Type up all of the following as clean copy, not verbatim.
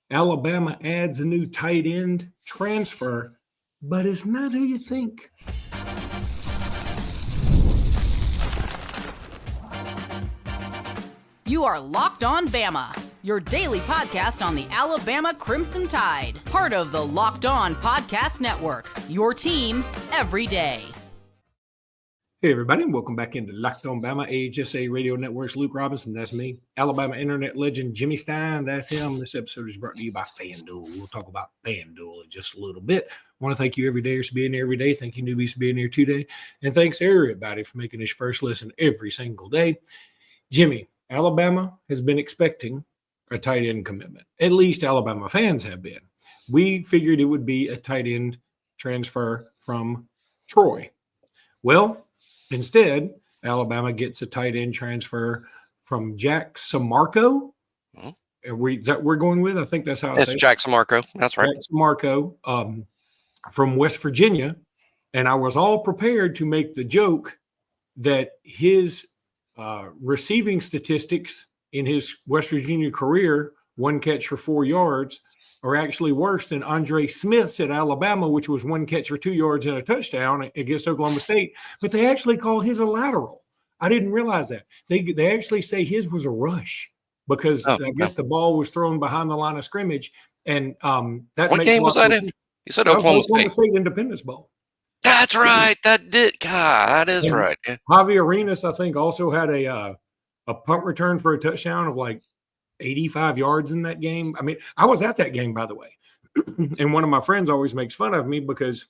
Alabama adds a new tight end transfer, but it's not who you think. You are Locked On Bama, your daily podcast on the Alabama Crimson Tide, part of the Locked On Podcast Network, your team every day. Hey, everybody, and welcome back into Locked On Bama, AHSA Radio Network's Luke Robinson. That's me. Alabama internet legend Jimmy Stein. That's him. This episode is brought to you by FanDuel. We'll talk about FanDuel in just a little bit. I want to thank you every day for being here every day. Thank you, newbies, for being here today. And thanks, everybody, for making this first listen every single day. Jimmy, Alabama has been expecting a tight end commitment. At least Alabama fans have been. We figured it would be a tight end transfer from Troy. Well, instead, Alabama gets a tight end transfer from Jack Samarco. Is that we're going with? I think that's how it's Jack Samarco. That's right. Jack Samarco from West Virginia. And I was all prepared to make the joke that his receiving statistics in his West Virginia career, 1 catch for 4 yards, are actually worse than Andre Smith's at Alabama, which was 1 catch for 2 yards and a touchdown against Oklahoma State. But they actually call his a lateral. I didn't realize that. They actually say his was a rush because I guess the ball was thrown behind the line of scrimmage. And that what game was that in? You said Oklahoma State Independence Bowl. That's right. That did. God, that is right. Yeah. Javi Arenas, I think, also had a punt return for a touchdown of like 85 yards in that game. I mean, I was at that game, by the way. And one of my friends always makes fun of me because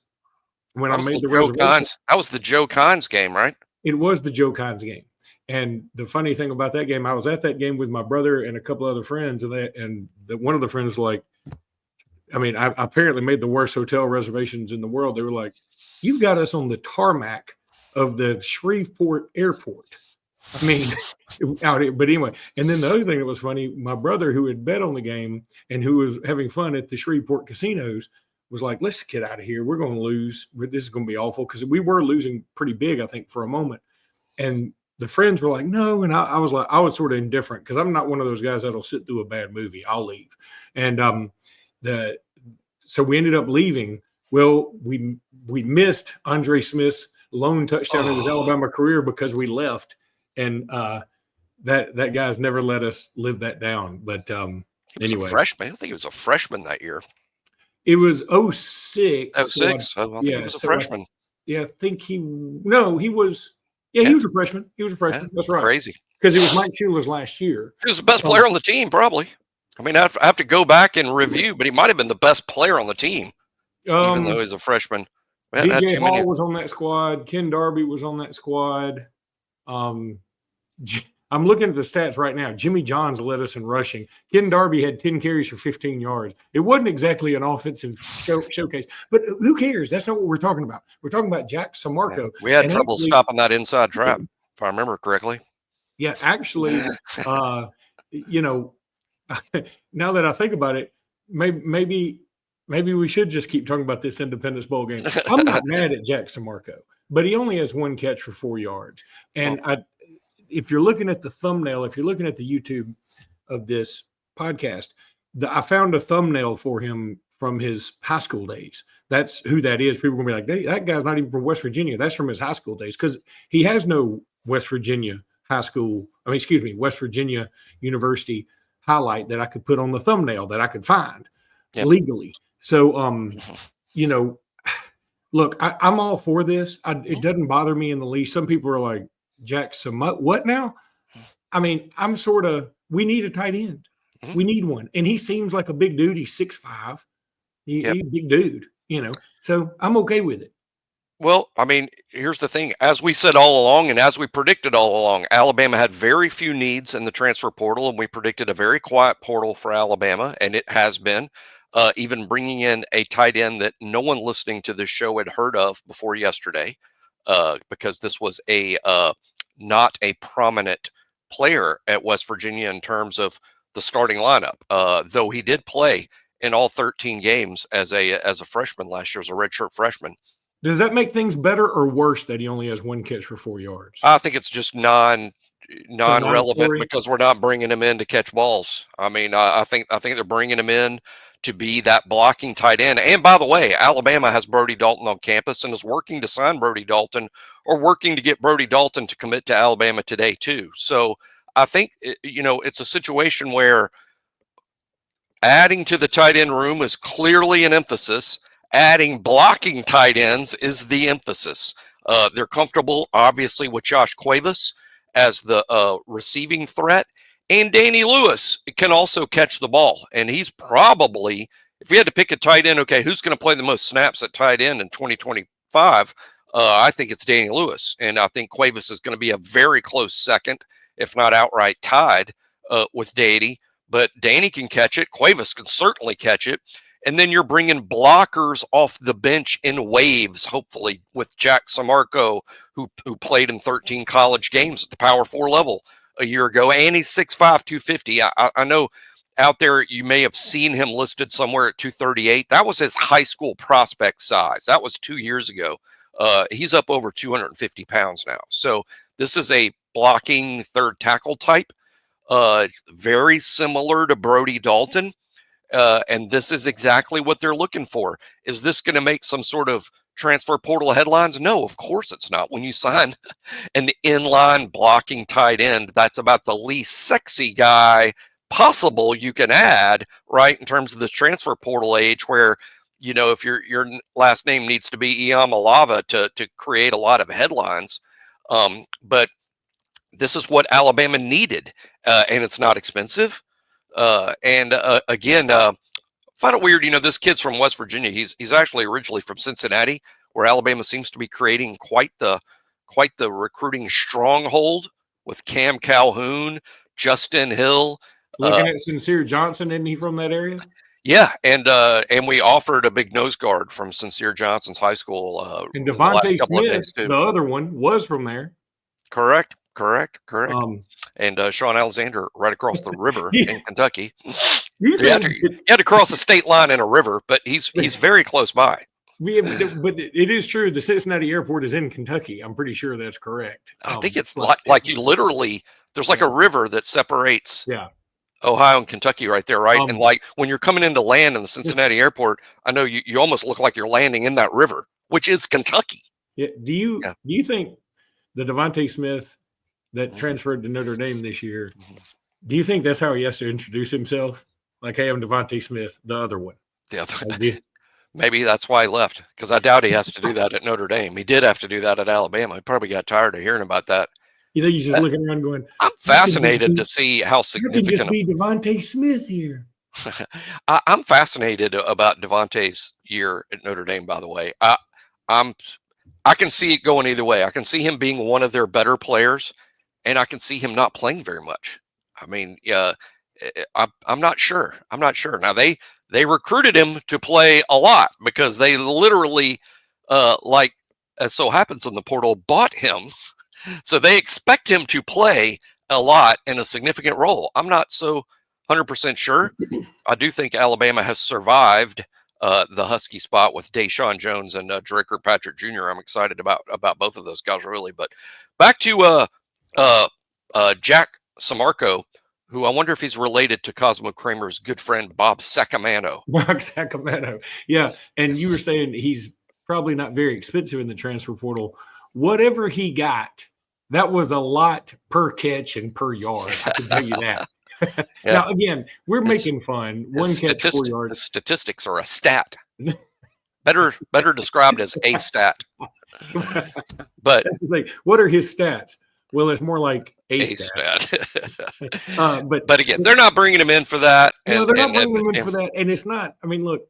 when I made the reservation. That was the Joe Cons game, right? It was the Joe Cons game. And the funny thing about that game, I was at that game with my brother and a couple other friends. And one of the friends was like, I mean, I apparently made the worst hotel reservations in the world. They were like, "You've got us on the tarmac of the Shreveport airport." I mean, out here. But anyway, and then the other thing that was funny, my brother who had bet on the game and who was having fun at the Shreveport casinos was like, "Let's get out of here. We're going to lose. This is going to be awful." Because we were losing pretty big, I think, for a moment. And the friends were like, "No." And I was like, I was sort of indifferent because I'm not one of those guys that'll sit through a bad movie. I'll leave. And so we ended up leaving. Well, we missed Andre Smith's lone touchdown in his Alabama career because we left. And that guy's never let us live that down. But anyway. He was a freshman. I think he was a freshman that year. It was 06. 06? I think he was a freshman. I think he was. Yeah, he was a freshman. He was a freshman. Yeah, that's right. Crazy. Because it was Mike Schuler's last year. He was the best player on the team, probably. I mean, I have to go back and review, but he might have been the best player on the team, even though he's a freshman. DJ Hall was on that squad. Ken Darby was on that squad. I'm looking at the stats right now. Jimmy Johns led us in rushing. Ken Darby had 10 carries for 15 yards. It wasn't exactly an offensive showcase, but who cares? That's not what we're talking about. We're talking about Jack Samarco. Yeah, we had trouble stopping that inside trap, if I remember correctly. Yeah, actually, now that I think about it, maybe we should just keep talking about this Independence Bowl game. I'm not mad at Jack Samarco, but he only has 1 catch for 4 yards. And if you're looking at the thumbnail, if you're looking at the YouTube of this podcast, I found a thumbnail for him from his high school days. That's who that is. People are going to be like, that guy's not even from West Virginia. That's from his high school days because he has no West Virginia University highlight that I could put on the thumbnail that I could find legally. So, look, I'm all for this. It doesn't bother me in the least. Some people are like, Jack Samarco, what now? I mean, we need a tight end. We need one. And he seems like a big dude. He's 6'5". He's a big dude, so I'm okay with it. Well, I mean, here's the thing. As we said all along, and as we predicted all along, Alabama had very few needs in the transfer portal, and we predicted a very quiet portal for Alabama, and it has been. Even bringing in a tight end that no one listening to this show had heard of before yesterday, because this was not a prominent player at West Virginia in terms of the starting lineup, though he did play in all 13 games as a freshman last year, as a redshirt freshman. Does that make things better or worse that he only has 1 catch for 4 yards? I think it's just non-relevant non-story. because we're not bringing him in to catch balls. I mean, I think they're bringing him in to be that blocking tight end. And by the way, Alabama has Brody Dalton on campus and is working to sign Brody Dalton or working to get Brody Dalton to commit to Alabama today too. So I think, it's a situation where adding to the tight end room is clearly an emphasis. Adding blocking tight ends is the emphasis. They're comfortable, obviously, with Josh Cuevas as the receiving threat. And Danny Lewis can also catch the ball. And he's probably, if we had to pick a tight end, okay, who's going to play the most snaps at tight end in 2025? I think it's Danny Lewis. And I think Cuevas is going to be a very close second, if not outright tied with Danny. But Danny can catch it. Cuevas can certainly catch it. And then you're bringing blockers off the bench in waves, hopefully, with Jack Samarco, who played in 13 college games at the Power 4 level a year ago. And he's 6'5", 250. I know out there you may have seen him listed somewhere at 238. That was his high school prospect size. That was 2 years ago. He's up over 250 pounds now. So this is a blocking third tackle type, very similar to Brody Dalton. And this is exactly what they're looking for. Is this going to make some sort of transfer portal headlines? No, of course it's not. When you sign an inline blocking tight end, that's about the least sexy guy possible you can add, right, in terms of the transfer portal age, where, if your last name needs to be Iamaleava to create a lot of headlines. But this is what Alabama needed, and it's not expensive. Again, find it weird, this kid's from West Virginia. He's actually originally from Cincinnati, where Alabama seems to be creating quite the recruiting stronghold with Cam Calhoun, Justin Hill. Looking at Sincere Johnson, isn't he from that area? Yeah, and we offered a big nose guard from Sincere Johnson's high school. And Devontae Smith, the other one, was from there. Correct. And Sean Alexander right across the river in Kentucky. You had to cross the state line in a river, but he's very close by. But it is true. The Cincinnati airport is in Kentucky. I'm pretty sure that's correct. I think it's like you literally, there's like a river that separates Ohio and Kentucky right there, right? And like when you're coming into land in the Cincinnati airport, I know you almost look like you're landing in that river, which is Kentucky. Yeah. Do you think the Devontae Smith that transferred to Notre Dame this year, do you think that's how he has to introduce himself? Like, hey, I'm Devontae Smith, the other one. The other. Maybe that's why he left, because I doubt he has to do that at Notre Dame. He did have to do that at Alabama. He probably got tired of hearing about that. You think he's just looking around going, I'm fascinated to see how significant. You can just be Devontae Smith here. I'm fascinated about Devontae's year at Notre Dame, by the way. I can see it going either way. I can see him being one of their better players, and I can see him not playing very much. I mean, I'm not sure. Now, they recruited him to play a lot because they literally, as so happens in the portal, bought him. So they expect him to play a lot in a significant role. I'm not so 100% sure. I do think Alabama has survived the Husky spot with Deshaun Jones and Dre Kirkpatrick Jr. I'm excited about both of those guys, really. But back to Jack Samarco, who I wonder if he's related to Cosmo Kramer's good friend, Bob Sacamano. Bob Sacamano. Yeah. And you were saying he's probably not very expensive in the transfer portal. Whatever he got, that was a lot per catch and per yard. I can tell you that. Yeah. Now, again, we're making fun. One catch, 4 yards. The statistics are a stat. Better described as a stat. But that's the thing. What are his stats? Well, it's more like a stat. But again, they're not bringing him in for that. No, they're not bringing him in for that. And it's not. I mean, look,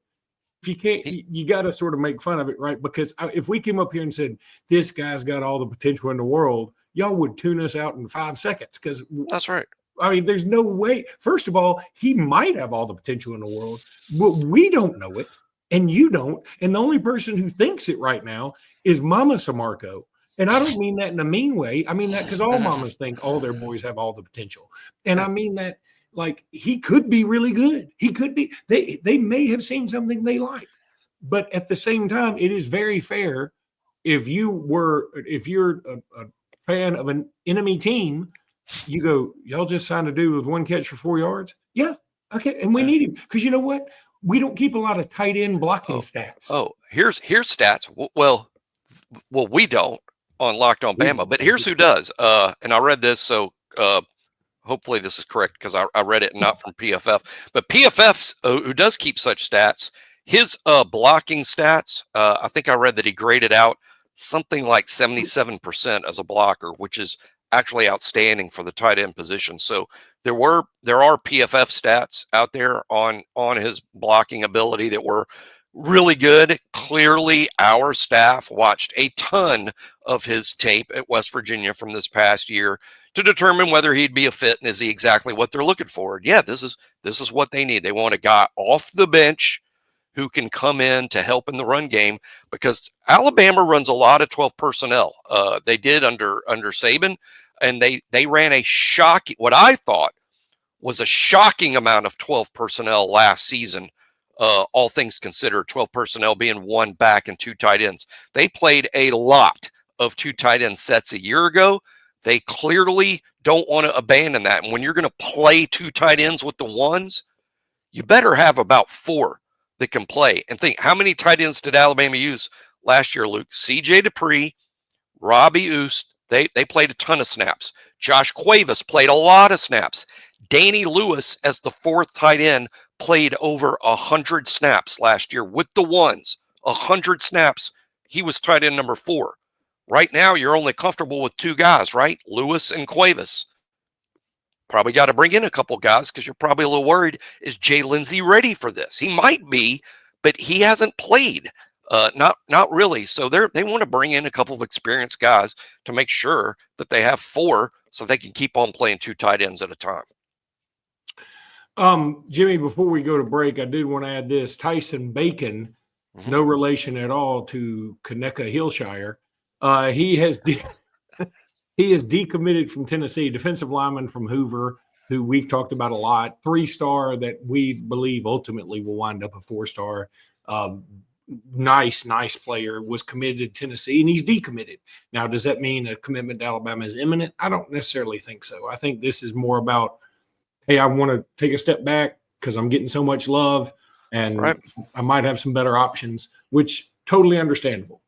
if you can't, you got to sort of make fun of it, right? Because if we came up here and said this guy's got all the potential in the world, y'all would tune us out in 5 seconds. Because that's right. I mean, there's no way. First of all, he might have all the potential in the world, but we don't know it, and you don't. And the only person who thinks it right now is Mama Sammarco. And I don't mean that in a mean way. I mean that because all mamas think all their boys have all the potential. And I mean that like he could be really good. He could be. They may have seen something they like. But at the same time, it is very fair if you're a fan of an enemy team you go, y'all just signed a dude with 1 catch for 4 yards? Yeah, okay. And we need him because you know what? We don't keep a lot of tight end blocking stats. Here's stats. Well, we don't on Locked On Bama, but here's who does. And I read this, so hopefully this is correct because I read it not from PFF. But PFF's who does keep such stats, his blocking stats, I think I read that he graded out something like 77% as a blocker, which is actually outstanding for the tight end position. So there are PFF stats out there on his blocking ability that were really good. Clearly, our staff watched a ton of his tape at West Virginia from this past year to determine whether he'd be a fit and is he exactly what they're looking for. Yeah, this is what they need. They want a guy off the bench who can come in to help in the run game, because Alabama runs a lot of 12 personnel. They did under Saban, and they ran what I thought was a shocking amount of 12 personnel last season. All things considered, 12 personnel being 1 back and 2 tight ends. They played a lot of 2 tight end sets a year ago. They clearly don't want to abandon that. And when you're going to play 2 tight ends with the ones, you better have about 4 that can play. And think, how many tight ends did Alabama use last year, Luke? C.J. Dupree, Robbie Oost, they played a ton of snaps. Josh Cuevas played a lot of snaps. Danny Lewis, as the 4th tight end, played over 100 snaps last year with the ones. 100 snaps. He was tight end number 4. Right now, you're only comfortable with 2 guys, right? Lewis and Cuevas. Probably got to bring in a couple guys because you're probably a little worried. Is Jay Lindsey ready for this? He might be, but he hasn't played. Not really. So they want to bring in a couple of experienced guys to make sure that they have 4 so they can keep on playing 2 tight ends at a time. Jimmy, before we go to break, I did want to add this. Tyson Bacon, no relation at all to Kaneka Hillshire. He has decommitted from Tennessee, defensive lineman from Hoover, who we've talked about a lot, 3-star that we believe ultimately will wind up a 4-star. Nice player, was committed to Tennessee, and he's decommitted. Now, does that mean a commitment to Alabama is imminent? I don't necessarily think so. I think this is more about, hey, I want to take a step back because I'm getting so much love, and I might have some better options, which totally understandable.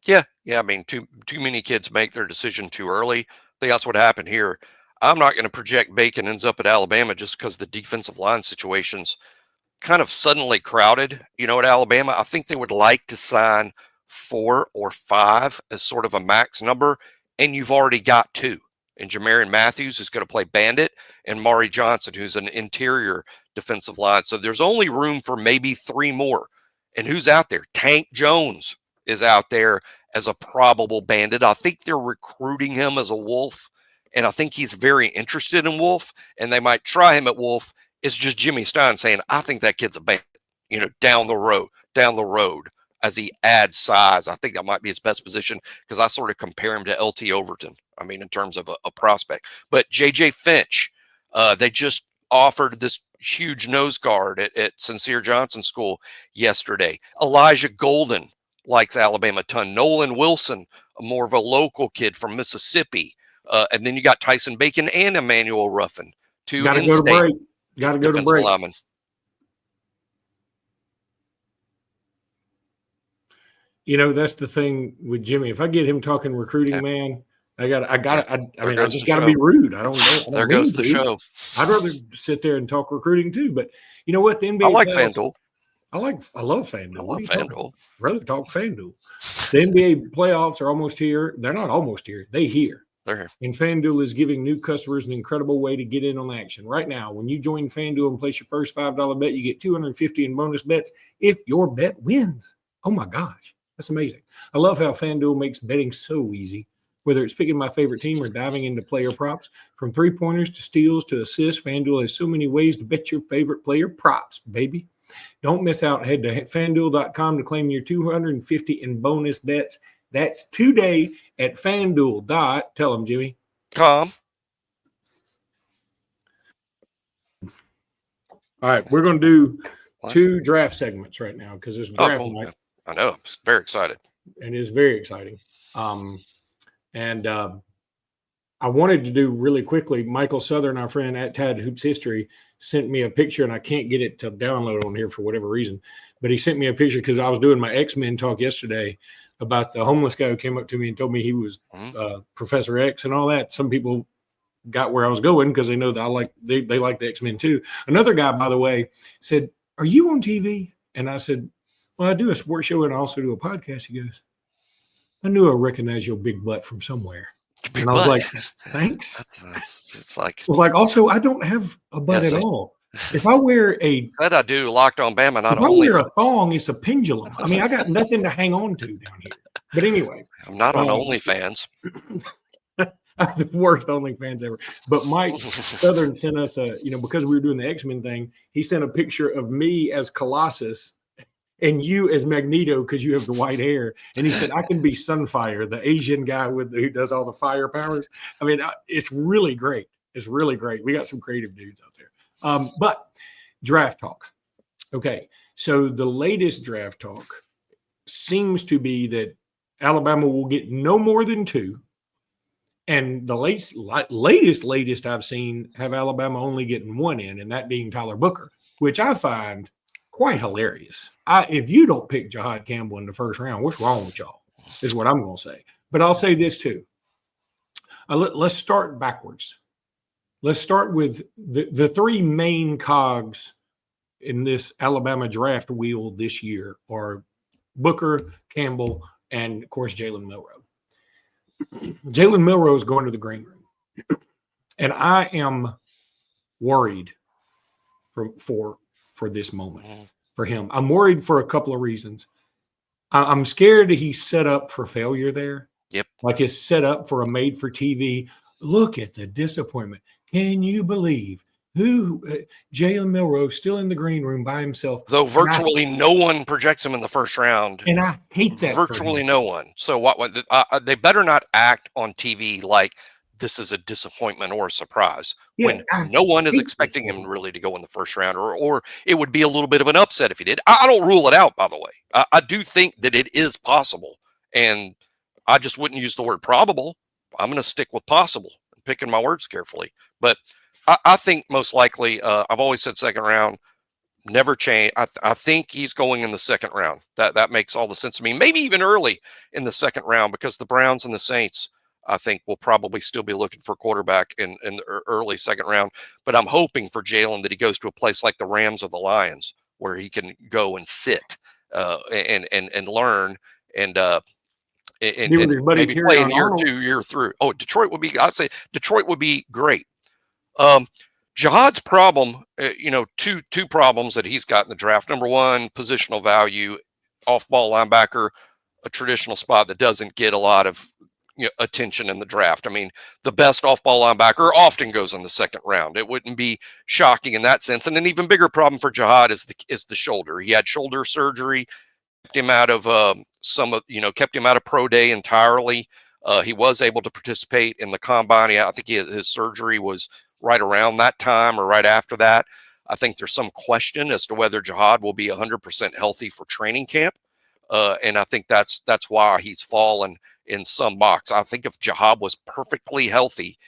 Yeah. I mean, too many kids make their decision too early. I think that's what happened here. I'm not going to project Bacon ends up at Alabama just because the defensive line situation's kind of suddenly crowded, at Alabama. I think they would like to sign 4 or 5 as sort of a max number, and you've already got 2. And Jamarian Matthews is going to play bandit, and Mari Johnson, who's an interior defensive line. So there's only room for maybe 3 more. And who's out there? Tank Jones is out there as a probable bandit. I think they're recruiting him as a Wolf, and I think he's very interested in Wolf, and they might try him at Wolf. It's just Jimmy Stein saying, I think that kid's a bandit, down the road as he adds size. I think that might be his best position because I sort of compare him to LT Overton. I mean, in terms of a prospect. But J.J. Finch, they just offered this huge nose guard at Sincere Johnson School yesterday. Elijah Golden likes Alabama a ton. Nolan Wilson, more of a local kid from Mississippi. And then you got Tyson Bacon and Emmanuel Ruffin. 2 in-state defensive linemen. That's the thing with Jimmy. If I get him talking recruiting, man, I just got to be rude. I don't there goes the show. I'd rather sit there and talk recruiting too. But you know what? The NBA I like FanDuel. I love FanDuel. I love FanDuel. I'd rather talk FanDuel. The NBA playoffs are almost here. They're not almost here. They're here. And FanDuel is giving new customers an incredible way to get in on the action. Right now, when you join FanDuel and place your first $5 bet, you get $250 in bonus bets if your bet wins. Oh, my gosh. That's amazing. I love how FanDuel makes betting so easy. Whether it's picking my favorite team or diving into player props, from 3-pointers to steals to assists, FanDuel has so many ways to bet your favorite player props, baby. Don't miss out. Head to FanDuel.com to claim your $250 in bonus bets. That's today at FanDuel. Tell them, Jimmy. All right, we're going to do 2 draft segments right now because it's draft night. I know. I'm very excited. And it's very exciting. I I wanted to do really quickly. Michael Southern, our friend at Tad Hoops History, sent me a picture, and I can't get it to download on here for whatever reason. But he sent me a picture because I was doing my X-Men talk yesterday about the homeless guy who came up to me and told me he was Professor X and all that. Some people got where I was going because they know that they like the X-Men too. Another guy, by the way, said, "Are you on TV?" And I said, "Well, I do a sports show and I also do a podcast." He goes, "I knew I recognized your big butt from somewhere." And I was like, "Thanks." It's like, I was like, also, I don't have a butt at all. If I wear I do Locked On Bama, not if I only wear a thong, it's a pendulum. I mean, I got nothing to hang on to down here. But anyway, I'm not on OnlyFans. I'm the worst OnlyFans ever. But Mike Southern sent us because we were doing the X-Men thing, he sent a picture of me as Colossus and you as Magneto because you have the white hair. And he said, I can be Sunfire, the Asian guy who does all the fire powers. I mean, it's really great. It's really great. We got some creative dudes out there. But draft talk. Okay. So the latest draft talk seems to be that Alabama will get no more than 2. And the latest I've seen have Alabama only getting 1 in, and that being Tyler Booker, which I find quite hilarious. If you don't pick Jihad Campbell in the first round, what's wrong with y'all? Is what I'm going to say. But I'll say this too. Let's start backwards. Let's start with the 3 main cogs in this Alabama draft wheel this year are Booker, Campbell, and of course Jalen Melrose. Jalen Melrose going to the green room, and I am worried for this moment for him. I'm worried for a couple of reasons. I'm scared that he's set up for failure there. Yep, like he's set up for a made-for-TV. Look at the disappointment. Can you believe Jalen Melrose still in the green room by himself? Though virtually no one projects him in the first round. And I hate that. Virtually no one. So what they better not act on TV like this is a disappointment or a surprise when no one is expecting him really to go in the first round, or it would be a little bit of an upset if he did. I don't rule it out, by the way. I do think that it is possible, and I just wouldn't use the word probable. I'm going to stick with possible, picking my words carefully. But I think most likely, I've always said second round, never change. I think he's going in the second round. That makes all the sense to me. Maybe even early in the second round, because the Browns and the Saints, I think, will probably still be looking for a quarterback in the early second round. But I'm hoping for Jalen that he goes to a place like the Rams or the Lions, where he can go and sit and learn and maybe play in year 2, year 3. Oh, Detroit would be. I say Detroit would be great. Jihad's problem, two problems that he's got in the draft. Number one, positional value, off-ball linebacker, a traditional spot that doesn't get a lot of attention in the draft. I mean, the best off-ball linebacker often goes in the second round. It wouldn't be shocking in that sense. And an even bigger problem for Jihad is the shoulder. He had shoulder surgery, kept him out of kept him out of pro day entirely. He was able to participate in the combine. I think his surgery was right around that time or right after that. I think there's some question as to whether Jihad will be 100% healthy for training camp. And I think that's why he's fallen in some mocks. I think if Jihad was perfectly healthy,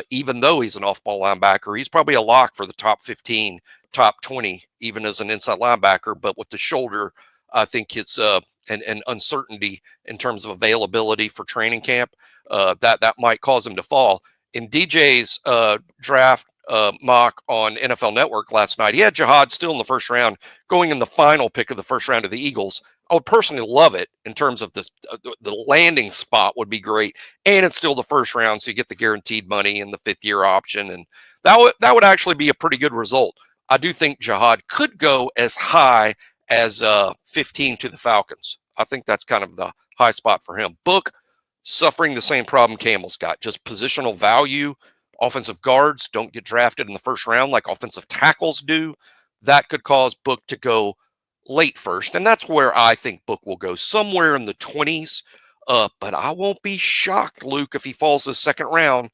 even though he's an off-ball linebacker, he's probably a lock for the top 15, top 20, even as an inside linebacker. But with the shoulder, I think it's an uncertainty in terms of availability for training camp that might cause him to fall. In DJ's draft mock on NFL Network last night, he had Jihad still in the first round, going in the final pick of the first round of the Eagles. I would personally love it in terms of this. The landing spot would be great, and it's still the first round, so you get the guaranteed money and the 5th-year option, and that would actually be a pretty good result. I do think Jihad could go as high as 15 to the Falcons. I think that's kind of the high spot for him. Book, suffering the same problem Campbell's got, just positional value. Offensive guards don't get drafted in the first round like offensive tackles do. That could cause Book to go late first, and that's where I think Book will go, somewhere in the 20s. But I won't be shocked, Luke, if he falls the second round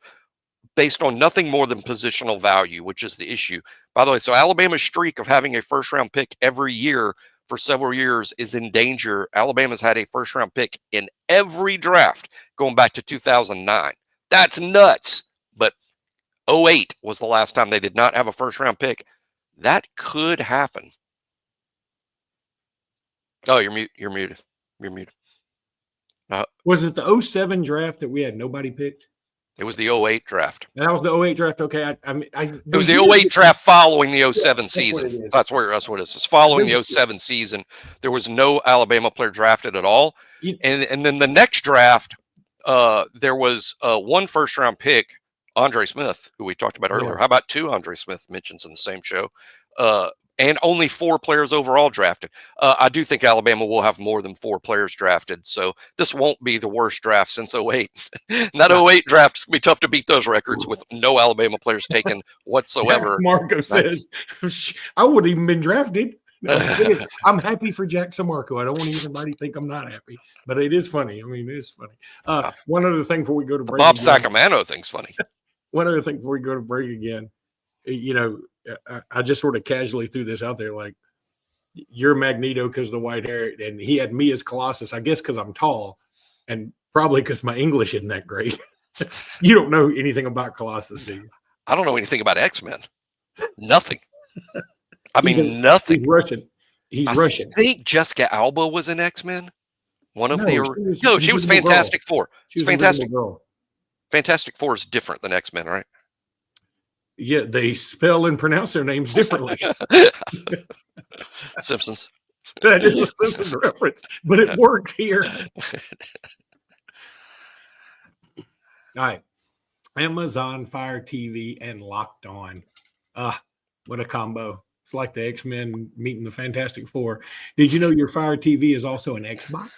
based on nothing more than positional value, which is the issue. By the way, so Alabama's streak of having a first-round pick every year for several years is in danger. Alabama's had a first-round pick in every draft going back to 2009. That's nuts. But 08 was the last time they did not have a first-round pick. That could happen. Oh, you're muted. You're muted. Was it the 07 draft that we had nobody picked? It was the 08 draft. That was the 08 draft. Okay. It was the 08 draft following the 07 season. That's what it is. It's following the 07 season. There was no Alabama player drafted at all. And then the next draft, there was one first-round pick, Andre Smith, who we talked about earlier. How about 2 Andre Smith mentions in the same show? And only 4 players overall drafted. I do think Alabama will have more than 4 players drafted. So this won't be the worst draft since 08. That 08 draft is going to be tough to beat those records with no Alabama players taken whatsoever. Jack Samarco says, I wouldn't even been drafted. No, I'm happy for Jack Samarco. I don't want anybody to think I'm not happy, but it is funny. I mean, it is funny. One other thing before we go to break. Bob Sacramento thinks funny. One other thing before we go to break again. I just sort of casually threw this out there, like, you're Magneto because of the white hair, and he had me as Colossus, I guess because I'm tall, and probably because my English isn't that great. You don't know anything about Colossus, do you? I don't know anything about X-Men. Nothing. I mean, nothing. He's Russian. He's Russian. I think Jessica Alba was in X-Men. She was Fantastic Four. She was Fantastic. Fantastic Four is different than X-Men, right? Yeah, they spell and pronounce their names differently. Simpsons. That is a Simpsons reference, but it works here. All right. Amazon Fire TV and Locked On. What a combo. It's like the X-Men meeting the Fantastic Four. Did you know your Fire TV is also an Xbox?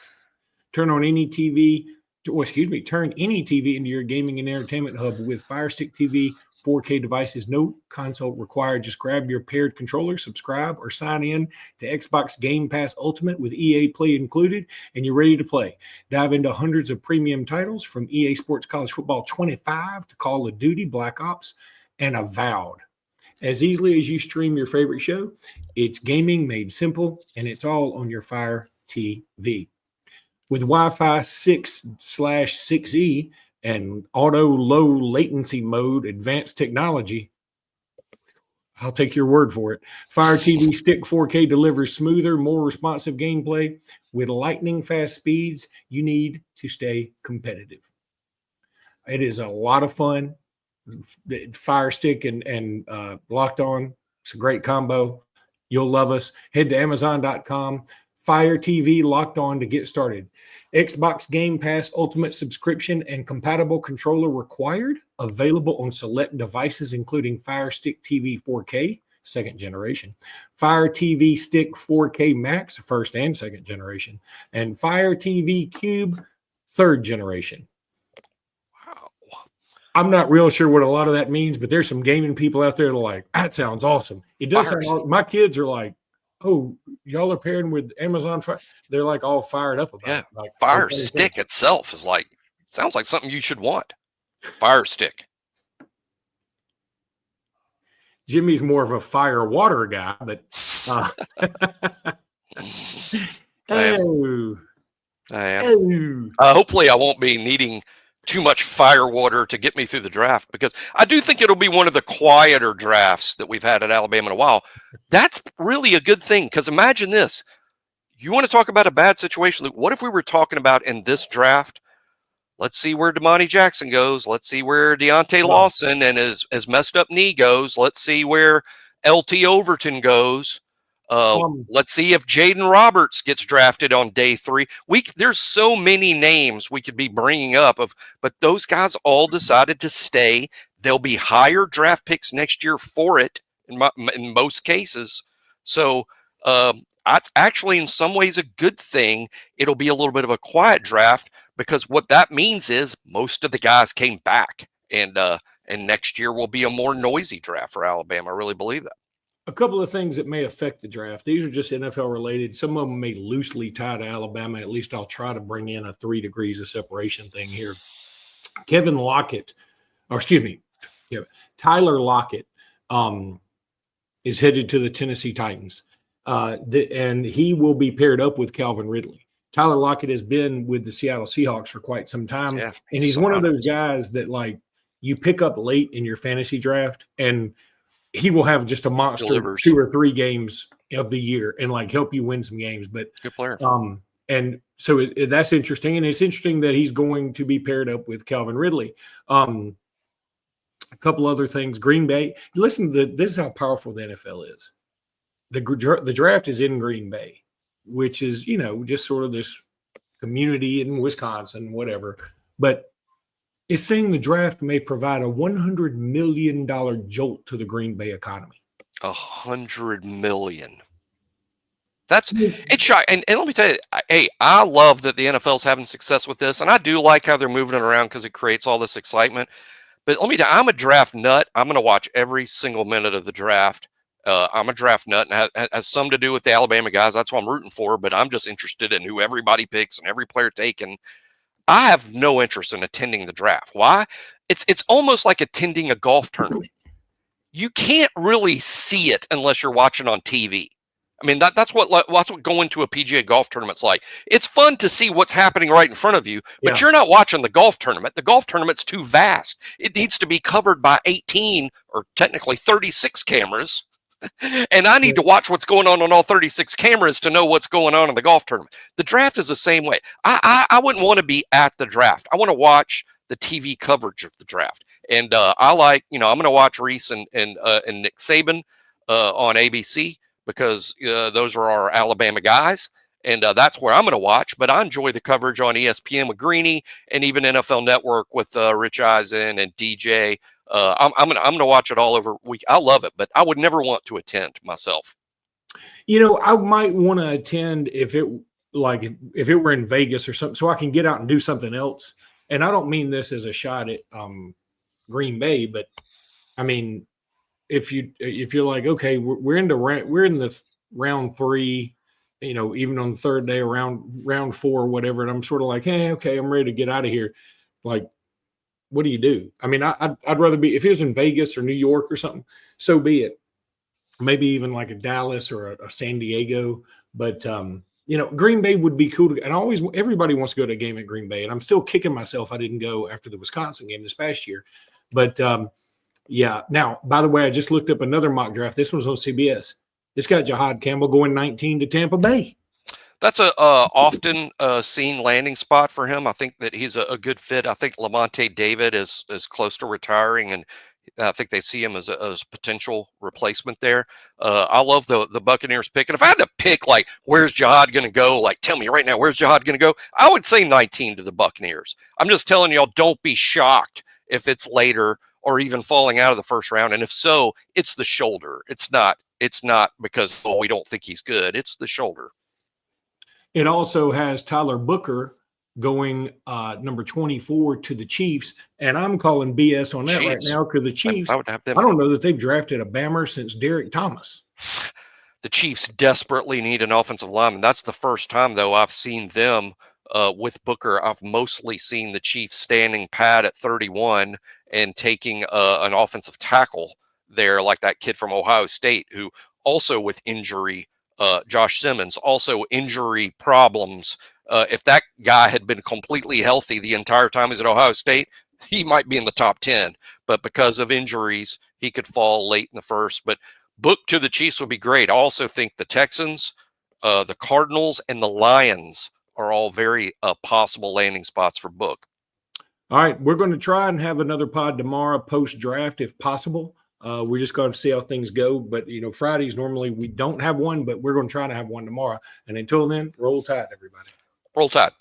Turn any TV into your gaming and entertainment hub with Fire Stick TV 4K devices. No console required. Just grab your paired controller, subscribe, or sign in to Xbox Game Pass Ultimate with EA Play included, and you're ready to play. Dive into hundreds of premium titles from EA Sports College Football 25 to Call of Duty, Black Ops, and Avowed. As easily as you stream your favorite show, it's gaming made simple, and it's all on your Fire TV. With Wi-Fi 6/6E and auto low latency mode, advanced technology, I'll take your word for it. Fire TV Stick 4K delivers smoother, more responsive gameplay with lightning fast speeds you need to stay competitive. It is a lot of fun. Fire Stick and Locked On, it's a great combo. You'll love us. Head to Amazon.com. Fire TV Locked On to get started. Xbox Game Pass Ultimate subscription and compatible controller required. Available on select devices, including Fire Stick TV 4K, second generation, Fire TV Stick 4K Max, first and second generation, and Fire TV Cube, third generation. Wow. I'm not real sure what a lot of that means, but there's some gaming people out there that are like, that sounds awesome. It does sound awesome. My kids are like, oh, y'all are pairing with Amazon Fire. They're like all fired up about it. Like, Fire Stick itself is like, sounds like something you should want. Fire Stick. Jimmy's more of a fire water guy, but I am. Hopefully I won't be needing too much fire water to get me through the draft, because I do think it'll be one of the quieter drafts that we've had at Alabama in a while. That's really a good thing, because imagine this. You want to talk about a bad situation. What if we were talking about in this draft, let's see where Damani Jackson goes. Let's see where Deontay Lawson and his messed up knee goes. Let's see where LT Overton goes. Let's see if Jaden Roberts gets drafted on day 3. There's so many names we could be bringing up, but those guys all decided to stay. There'll be higher draft picks next year for it in most cases. So that's actually in some ways a good thing. It'll be a little bit of a quiet draft, because what that means is most of the guys came back, and next year will be a more noisy draft for Alabama. I really believe that. A couple of things that may affect the draft. These are just NFL related. Some of them may loosely tie to Alabama. At least I'll try to bring in a 3 degrees of separation thing here. Tyler Lockett is headed to the Tennessee Titans. And he will be paired up with Calvin Ridley. Tyler Lockett has been with the Seattle Seahawks for quite some time. Yeah, and he's one of those guys that like you pick up late in your fantasy draft and he will have just a monster delivers 2 or 3 games of the year and like help you win some games. But good player. And so that's interesting. And it's interesting that he's going to be paired up with Calvin Ridley. A couple other things. Green Bay. Listen, this is how powerful the NFL is. The draft is in Green Bay, which is, you know, just sort of this community in Wisconsin, whatever. But it's saying the draft may provide a $100 million jolt to the Green Bay economy. $100 million. It's shy. And let me tell you, hey, I love that the NFL's having success with this. And I do like how they're moving it around because it creates all this excitement. But let me tell you, I'm a draft nut. I'm going to watch every single minute of the draft. I'm a draft nut, and it has some to do with the Alabama guys. That's what I'm rooting for. But I'm just interested in who everybody picks and every player taken. I have no interest in attending the draft. Why? It's almost like attending a golf tournament. You can't really see it unless you're watching on TV. I mean, that's what going to a PGA golf tournament's like. It's fun to see what's happening right in front of you, but you're not watching the golf tournament. The golf tournament's too vast. It needs to be covered by 18 or technically 36 cameras. And I need to watch what's going on all 36 cameras to know what's going on in the golf tournament. The draft is the same way. I wouldn't want to be at the draft. I want to watch the TV coverage of the draft. And I like, I'm going to watch Reese and Nick Saban on ABC because those are our Alabama guys. And that's where I'm going to watch. But I enjoy the coverage on ESPN with Greeny and even NFL Network with Rich Eisen and DJ. I'm gonna watch it all over week. I love it, but I would never want to attend myself. I might want to attend if it were in Vegas or something, so I can get out and do something else. And I don't mean this as a shot at Green Bay, but I mean if you're like, okay, we're in the round 3, even on the third day around round 4 or whatever, and I'm sort of like, hey, okay, I'm ready to get out of here. Like, what do you do? I mean, I'd rather be, if it was in Vegas or New York or something, so be it. Maybe even like a Dallas or a San Diego. But, Green Bay would be cool. And everybody wants to go to a game at Green Bay. And I'm still kicking myself I didn't go after the Wisconsin game this past year. But, yeah. Now, by the way, I just looked up another mock draft. This one's on CBS. It's got Jihad Campbell going 19 to Tampa Bay. That's a often seen landing spot for him. I think that he's a good fit. I think Lamonte David is close to retiring, and I think they see him as a potential replacement there. I love the Buccaneers pick. And if I had to pick, like, where's Jihad going to go? Like, tell me right now, where's Jihad going to go? I would say 19 to the Buccaneers. I'm just telling y'all, don't be shocked if it's later or even falling out of the first round. And if so, it's the shoulder. It's not because, we don't think he's good. It's the shoulder. It also has Tyler Booker going number 24 to the Chiefs, and I'm calling BS on that right now because the Chiefs, I don't know that they've drafted a Bama since Derek Thomas. The Chiefs desperately need an offensive lineman. That's the first time, though, I've seen them with Booker. I've mostly seen the Chiefs standing pat at 31 and taking an offensive tackle there, like that kid from Ohio State who also with injury, Josh Simmons, also injury problems. If that guy had been completely healthy the entire time he's at Ohio State, he might be in the top 10. But because of injuries, he could fall late in the first. But Book to the Chiefs would be great. I also think the Texans, the Cardinals, and the Lions are all very possible landing spots for Book. All right, we're going to try and have another pod tomorrow post-draft if possible. We're just going to see how things go. But, Fridays, normally we don't have one, but we're going to try to have one tomorrow. And until then, roll tide, everybody. Roll Tide.